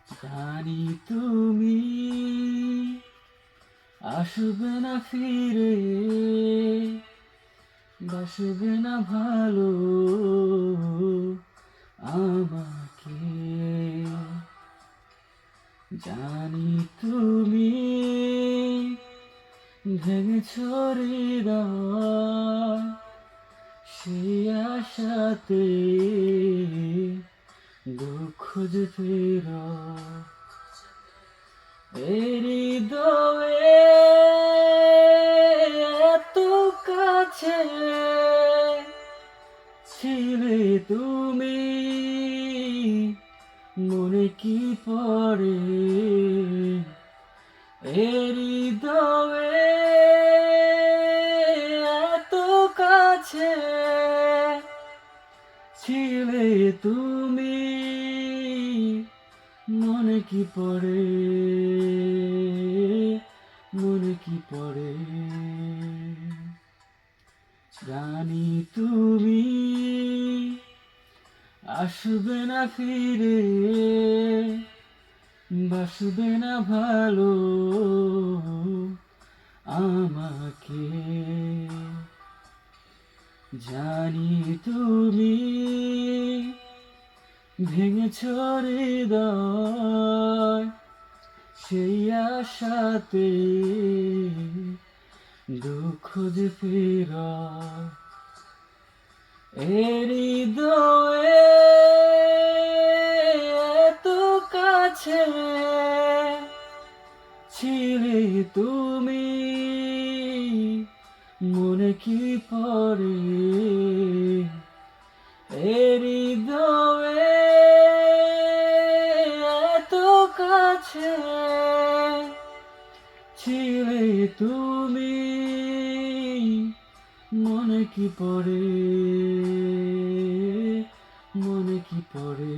জানি তুমি আসবে না ফিরে, বাসবে না ভালো আমাকে। জানি তুমি ভেঙেছো হৃদয়, সেই আশাতে দুঃখ যে ফেরায়। এই হৃদয়ে এত কাছে ছিলে তুমি, মনে কি পড়ে এই হৃদয়ে এত কাছে ছিলে তুমি, মনে কি পড়ে, মনে কি পড়ে। জানি তুমি আসবে না ফিরে, বাসবে না ভালো আমাকে। জানি তুমি ভেঙেছো হৃদয়, সেই আশাতে দুঃখ যে ফেরায়। এই হৃদয়ে এত কাছে ছিলে তুমি, মনে কি পড়ে এই হৃদয়ে এত কাছে ছিলে তুমি, মনে কি পড়ে, মনে কি পড়ে।